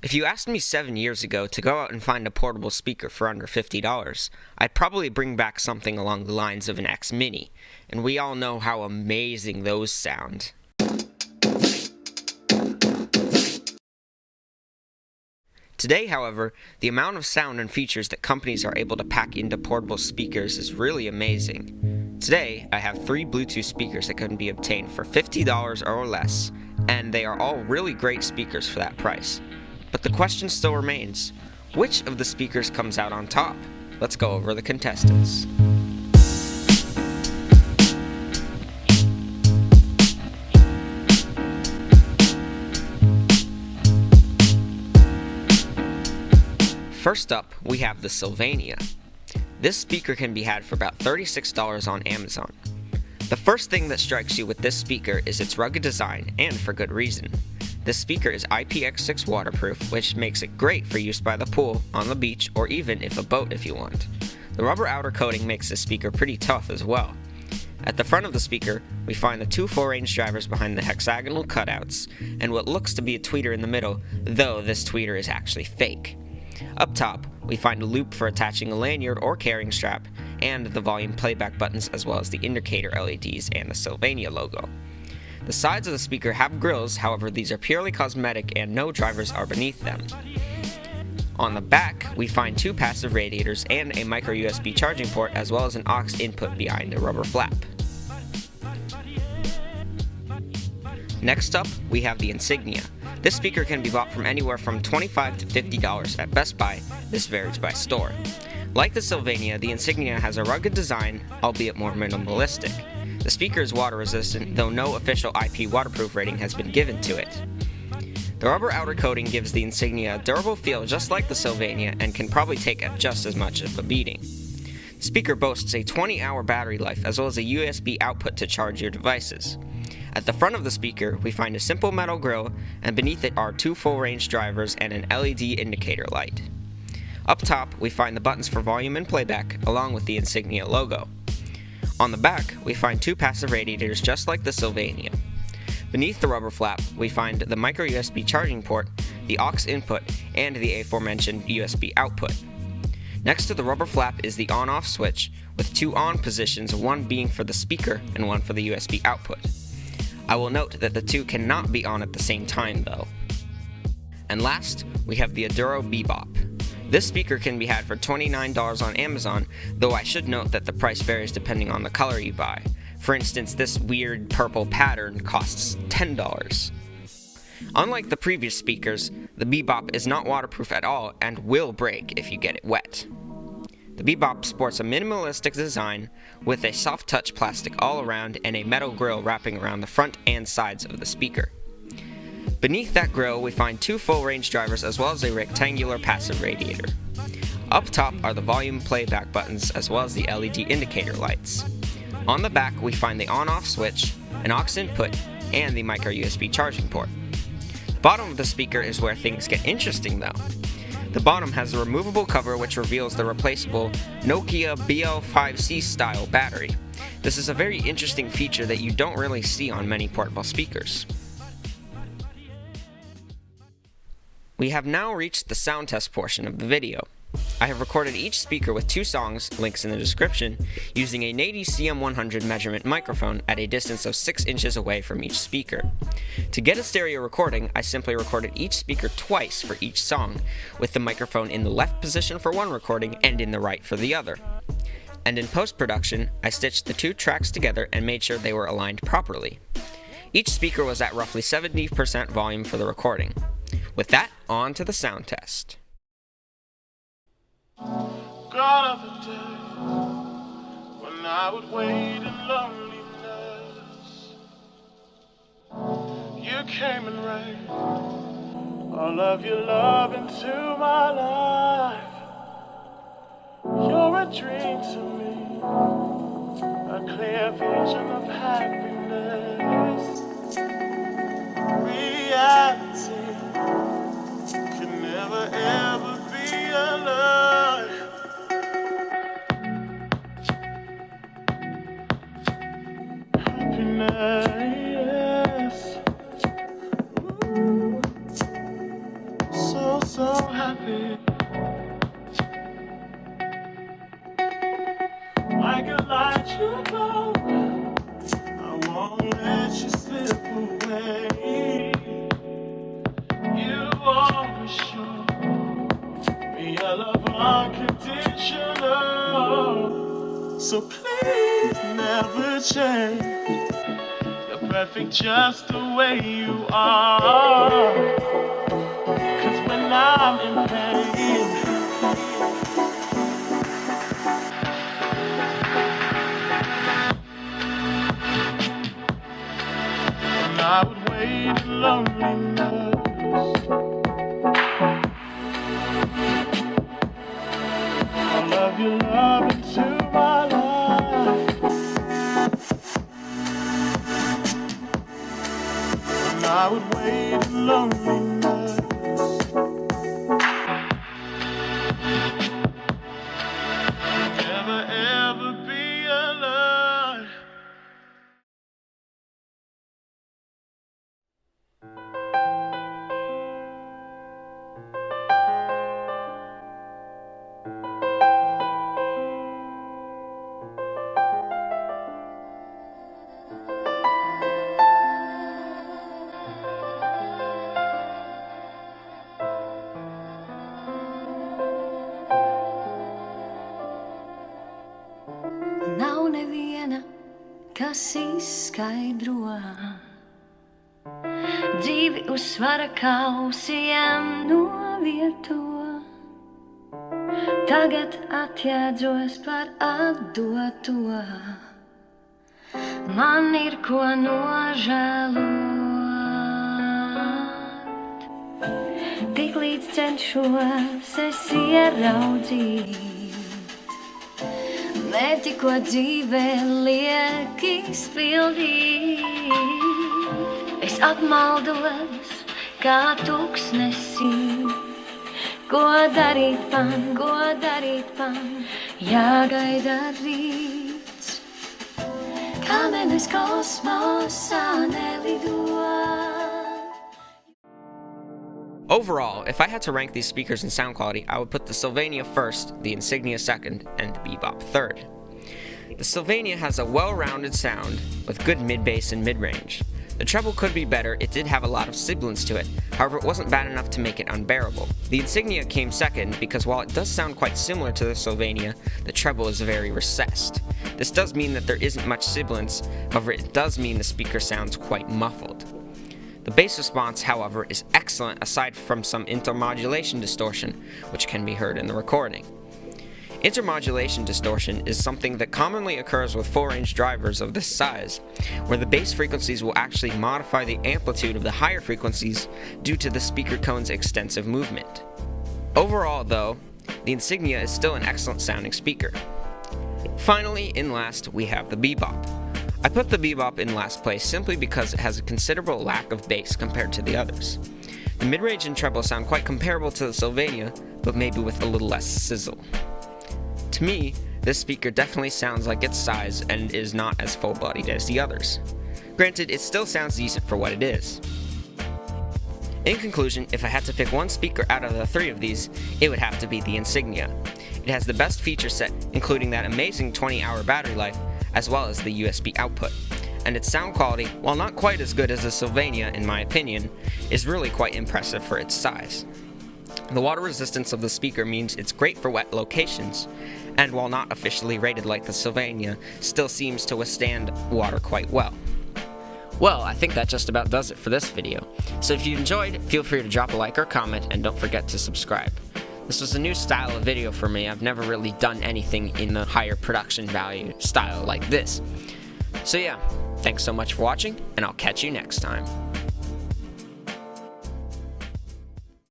If you asked me 7 years ago to go out and find a portable speaker for under $50, I'd probably bring back something along the lines of an X Mini, and we all know how amazing those sound. Today, however, the amount of sound and features that companies are able to pack into portable speakers is really amazing. Today, I have 3 Bluetooth speakers that can be obtained for $50 or less, and they are all really great speakers for that price. But the question still remains, which of the speakers comes out on top? Let's go over the contestants. First up, we have the Sylvania. This speaker can be had for about $36 on Amazon. The first thing that strikes you with this speaker is its rugged design, and for good reason. This speaker is IPX6 waterproof, which makes it great for use by the pool, on the beach, or even a boat if you want. The rubber outer coating makes this speaker pretty tough as well. At the front of the speaker, we find the 2 full-range drivers behind the hexagonal cutouts, and what looks to be a tweeter in the middle, though this tweeter is actually fake. Up top, we find a loop for attaching a lanyard or carrying strap, and the volume playback buttons as well as the indicator LEDs and the Sylvania logo. The sides of the speaker have grills, however these are purely cosmetic and no drivers are beneath them. On the back, we find 2 passive radiators and a micro USB charging port as well as an aux input behind a rubber flap. Next up, we have the Insignia. This speaker can be bought from anywhere from $25 to $50 at Best Buy. This varies by store. Like the Sylvania, the Insignia has a rugged design, albeit more minimalistic. The speaker is water resistant, though no official IP waterproof rating has been given to it. The rubber outer coating gives the Insignia a durable feel just like the Sylvania and can probably take just as much of a beating. The speaker boasts a 20-hour battery life as well as a USB output to charge your devices. At the front of the speaker, we find a simple metal grille, and beneath it are 2 full-range drivers and an LED indicator light. Up top, we find the buttons for volume and playback, along with the Insignia logo. On the back, we find 2 passive radiators just like the Sylvania. Beneath the rubber flap, we find the micro USB charging port, the aux input, and the aforementioned USB output. Next to the rubber flap is the on-off switch, with 2 on positions, one being for the speaker and one for the USB output. I will note that the 2 cannot be on at the same time though. And last, we have the Aduro Bee-Bop. This speaker can be had for $29 on Amazon, though I should note that the price varies depending on the color you buy. For instance, this weird purple pattern costs $10. Unlike the previous speakers, the Bee-Bop is not waterproof at all and will break if you get it wet. The Bee-Bop sports a minimalistic design with a soft touch plastic all around and a metal grille wrapping around the front and sides of the speaker. Beneath that grille, we find 2 full-range drivers as well as a rectangular passive radiator. Up top are the volume playback buttons as well as the LED indicator lights. On the back, we find the on-off switch, an aux input, and the micro USB charging port. The bottom of the speaker is where things get interesting though. The bottom has a removable cover which reveals the replaceable Nokia BL5C style battery. This is a very interesting feature that you don't really see on many portable speakers. We have now reached the sound test portion of the video. I have recorded each speaker with 2 songs, links in the description, using a Nady CM100 measurement microphone at a distance of 6 inches away from each speaker. To get a stereo recording, I simply recorded each speaker twice for each song, with the microphone in the left position for one recording and in the right for the other. And in post-production, I stitched the 2 tracks together and made sure they were aligned properly. Each speaker was at roughly 70% volume for the recording. With that, on to the sound test. Gone are the days when I would wait in loneliness. You came and rained all of your love into my life. You're a dream to me, a clear vision of happiness. Reality can never ever be a lie. Happiness, ooh, so so happy. Like a light you glow, I won't let you slip away. You always show me a love unconditional. So please never change. You're perfect just the way you are. 'Cause when I'm in pain, when I would wait in loneliness, I love your love into my life. When I would wait in loneliness, never ever be alone. Nav neviena, kas izskaidro dzīvi uz svara kausiem novieto. Tagad atjēdzos par atdoto. Man ir ko nožēlot. Tiklīdz cenšos es ieraudzīt mērķi, ko dzīvē liek izpildīt. Es atmaldos kā tūkstnesī. Ko darīt man, jāgaida rīts. Kāmenes kosmosā nelido. Overall, if I had to rank these speakers in sound quality, I would put the Sylvania first, the Insignia second, and the Bee-Bop third. The Sylvania has a well-rounded sound with good mid-bass and mid-range. The treble could be better, it did have a lot of sibilance to it, however it wasn't bad enough to make it unbearable. The Insignia came second because while it does sound quite similar to the Sylvania, the treble is very recessed. This does mean that there isn't much sibilance, however it does mean the speaker sounds quite muffled. The bass response, however, is excellent aside from some intermodulation distortion, which can be heard in the recording. Intermodulation distortion is something that commonly occurs with full-range drivers of this size, where the bass frequencies will actually modify the amplitude of the higher frequencies due to the speaker cone's extensive movement. Overall, though, the Insignia is still an excellent sounding speaker. Finally, in last, we have the Bee-Bop. I put the Bee-Bop in last place simply because it has a considerable lack of bass compared to the others. The mid-range and treble sound quite comparable to the Sylvania, but maybe with a little less sizzle. To me, this speaker definitely sounds like its size and is not as full-bodied as the others. Granted, it still sounds decent for what it is. In conclusion, if I had to pick one speaker out of the three of these, it would have to be the Insignia. It has the best feature set, including that amazing 20-hour battery life, as well as the USB output. And its sound quality, while not quite as good as the Sylvania in my opinion, is really quite impressive for its size. The water resistance of the speaker means it's great for wet locations, and while not officially rated like the Sylvania, still seems to withstand water quite well. Well, I think that just about does it for this video. So if you enjoyed, feel free to drop a like or comment, and don't forget to subscribe. This was a new style of video for me. I've never really done anything in the higher production value style like this. So yeah, thanks so much for watching, and I'll catch you next time.